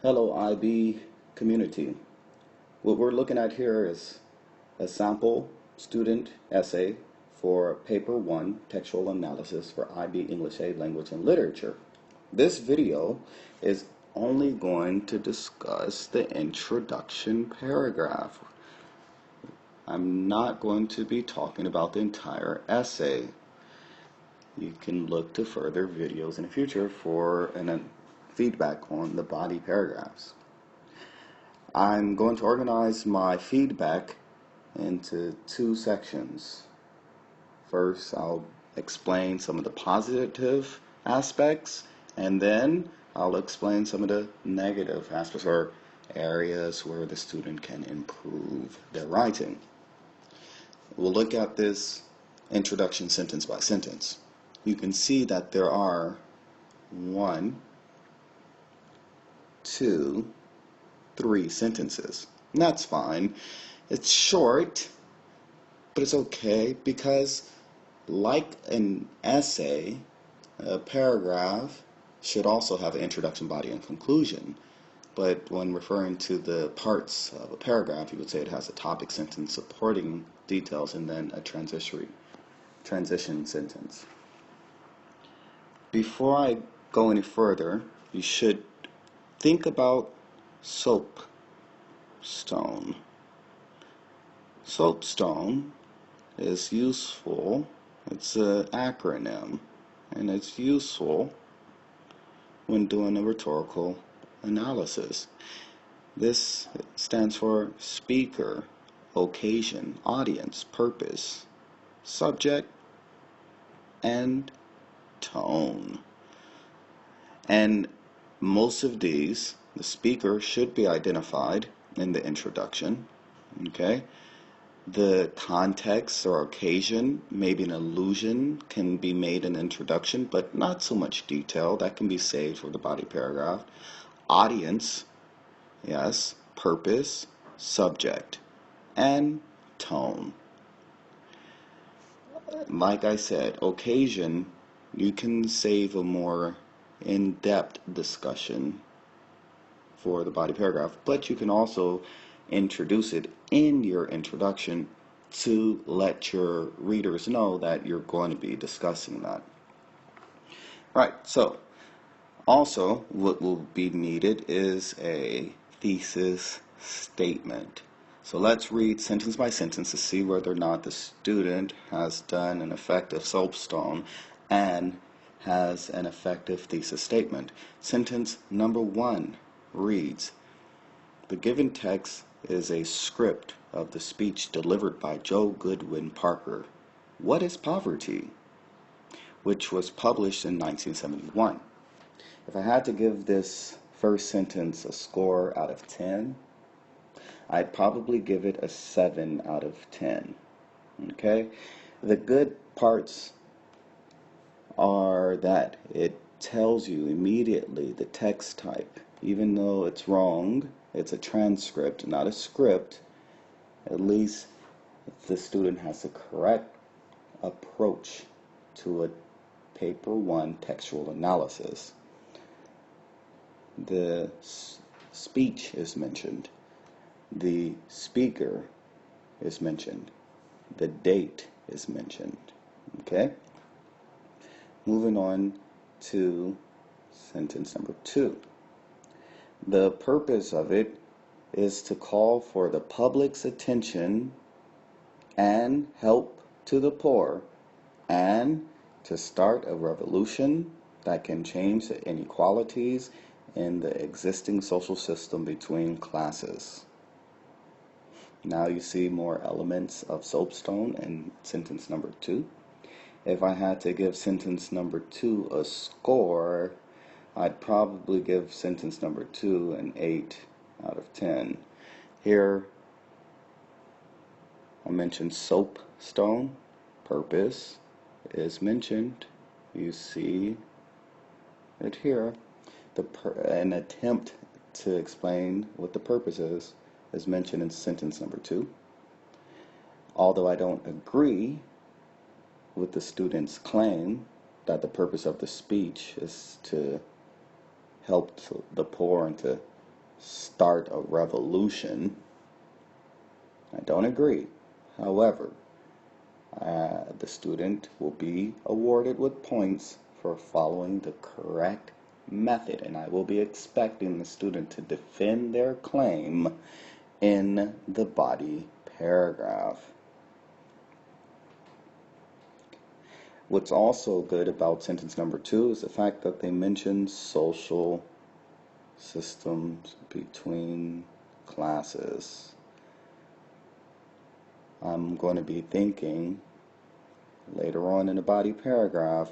Hello, IB community. What we're looking at here is a sample student essay for Paper 1, Textual Analysis for IB English A, Language and Literature. This video is only going to discuss the introduction paragraph. I'm not going to be talking about the entire essay. You can look to further videos in the future for feedback on the body paragraphs. I'm going to organize my feedback into two sections. First, I'll explain some of the positive aspects, and then I'll explain some of the negative aspects or areas where the student can improve their writing. We'll look at this introduction sentence by sentence. You can see that there are 1, 2, 3 sentences. And that's fine. It's short, but it's okay because, like an essay, a paragraph should also have an introduction, body, and conclusion. But when referring to the parts of a paragraph, you would say it has a topic sentence, supporting details, and then a transition sentence. Before I go any further, you should think about soapstone. Soapstone is useful. It's an acronym, and it's useful when doing a rhetorical analysis. This stands for speaker, occasion, audience, purpose, subject, and tone. And most of these, the speaker should be identified in the introduction. Okay? The context or occasion, maybe an allusion, can be made in the introduction, but not so much detail. That can be saved for the body paragraph. Audience, yes, purpose, subject, and tone. Like I said, occasion, you can save a more in-depth discussion for the body paragraph, but you can also introduce it in your introduction to let your readers know that you're going to be discussing that. Right, so also what will be needed is a thesis statement. So let's read sentence by sentence to see whether or not the student has done an effective soapstone and has an effective thesis statement. Sentence number 1 reads, "The given text is a script of the speech delivered by Joe Goodwin Parker, 'What is Poverty?' which was published in 1971. If I had to give this first sentence a score out of 10, I'd probably give it a 7 out of 10. Okay? The good parts are that it tells you immediately the text type. Even though it's wrong, it's a transcript, not a script, at least the student has the correct approach to a Paper 1 textual analysis. The speech is mentioned. The speaker is mentioned. The date is mentioned. Okay? Moving on to sentence number 2. The purpose of it is to call for the public's attention and help to the poor, and to start a revolution that can change the inequalities in the existing social system between classes." Now you see more elements of soapstone in sentence number 2. If I had to give sentence number 2 a score, I'd probably give sentence number 2 an 8 out of 10. Here, I mentioned soapstone. Purpose is mentioned. You see it here. An attempt to explain what the purpose is mentioned in sentence number 2. Although I don't agree with the student's claim that the purpose of the speech is to help the poor and to start a revolution. I don't agree. However, the student will be awarded with points for following the correct method, and I will be expecting the student to defend their claim in the body paragraph. What's also good about sentence number 2 is the fact that they mention social systems between classes. I'm going to be thinking later on in the body paragraph,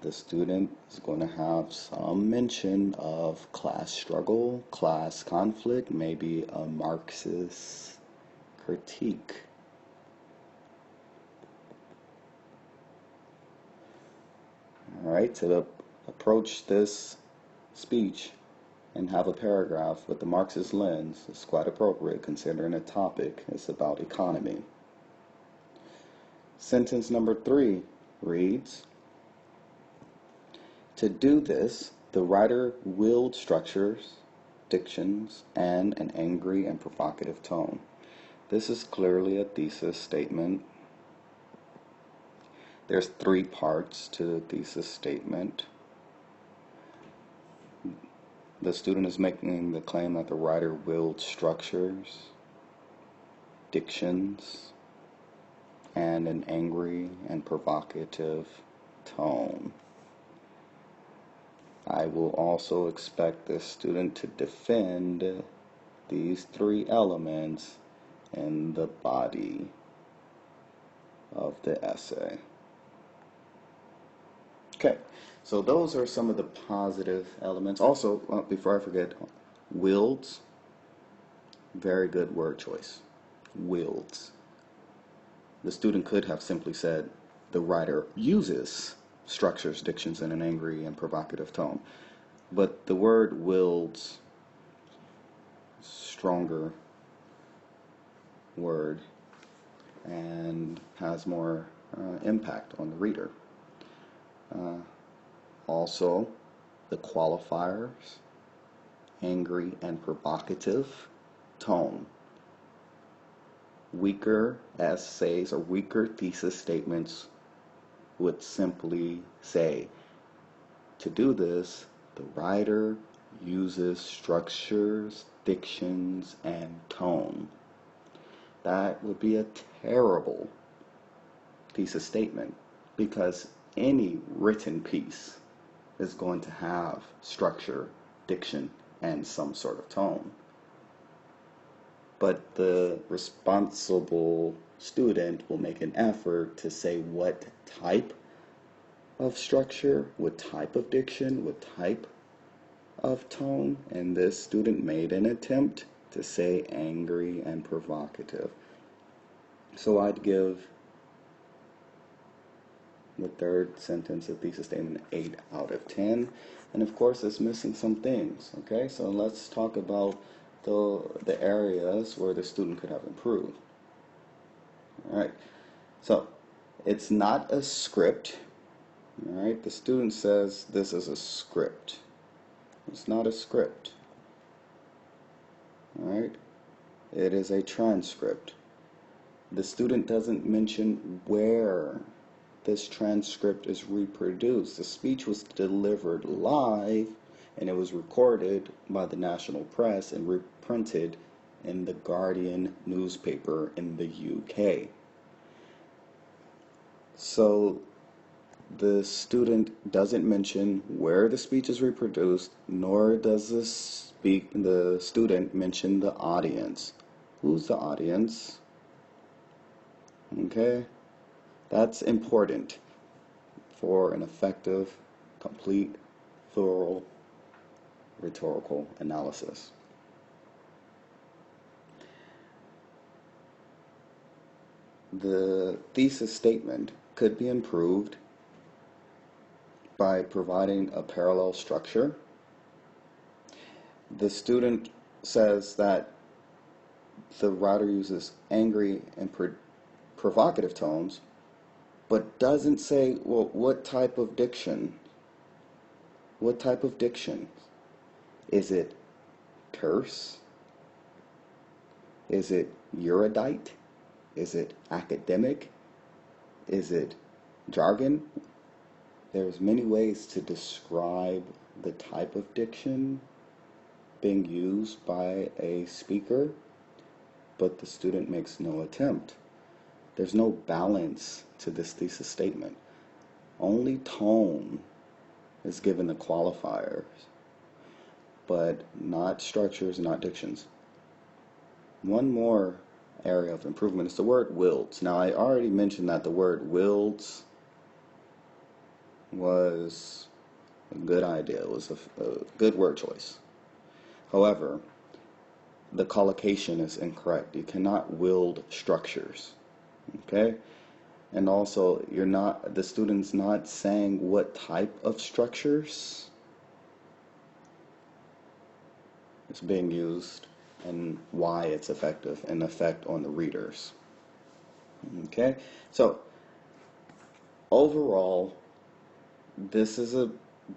the student is going to have some mention of class struggle, class conflict, maybe a Marxist critique. All right, to approach this speech and have a paragraph with the Marxist lens is quite appropriate considering the topic is about economy. Sentence number 3 reads, to do this, the writer willed structures, dictions, and an angry and provocative tone. This is clearly a thesis statement. There's 3 parts to the thesis statement. The student is making the claim that the writer willed structures, dictions, and an angry and provocative tone. I will also expect the student to defend these 3 elements in the body of the essay. Okay, so those are some of the positive elements. Also, before I forget, willed, very good word choice. Willed. The student could have simply said, the writer uses structures, dictions, in an angry and provocative tone. But the word willed, stronger word, and has more impact on the reader. Also, the qualifiers, angry and provocative tone. Weaker essays or weaker thesis statements would simply say, to do this, the writer uses structures, dictions, and tone. That would be a terrible thesis statement because any written piece is going to have structure, diction, and some sort of tone. But the responsible student will make an effort to say what type of structure, what type of diction, what type of tone, and this student made an attempt to say angry and provocative. So I'd give the third sentence of thesis statement 8 out of 10, and of course it's missing some things. Okay, so let's talk about the areas where the student could have improved. All right, so it's not a script. All right, the student says this is a script. It's not a script. All right, it is a transcript. The student doesn't mention where this transcript is reproduced. The speech was delivered live and it was recorded by the national press and reprinted in the Guardian newspaper in the UK. So the student doesn't mention where the speech is reproduced, nor does the student mention the audience. Who's the audience? Okay, that's important for an effective, complete, thorough rhetorical analysis. The thesis statement could be improved by providing a parallel structure. The student says that the writer uses angry and provocative tones, but doesn't say, well, what type of diction? What type of diction? Is it terse? Is it erudite? Is it academic? Is it jargon? There's many ways to describe the type of diction being used by a speaker, but the student makes no attempt. There's no balance to this thesis statement. Only tone is given the qualifiers, but not structures, not dictions. One more area of improvement is the word wills. Now, I already mentioned that the word wills was a good idea. It was a good word choice. However, the collocation is incorrect. You cannot wield structures. Okay? And also, the student's not saying what type of structures is being used and why it's effective and effect on the readers. Okay? So, overall, this is a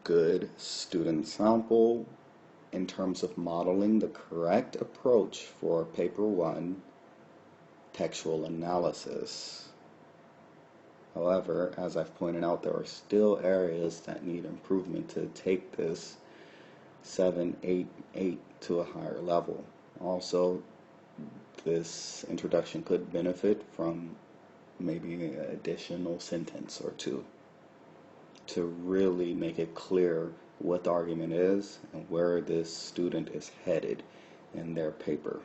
good student sample in terms of modeling the correct approach for paper 1 textual analysis. However, as I've pointed out, there are still areas that need improvement to take this 7, 8, 8 to a higher level. Also, this introduction could benefit from maybe an additional sentence or two to really make it clear what the argument is and where this student is headed in their paper.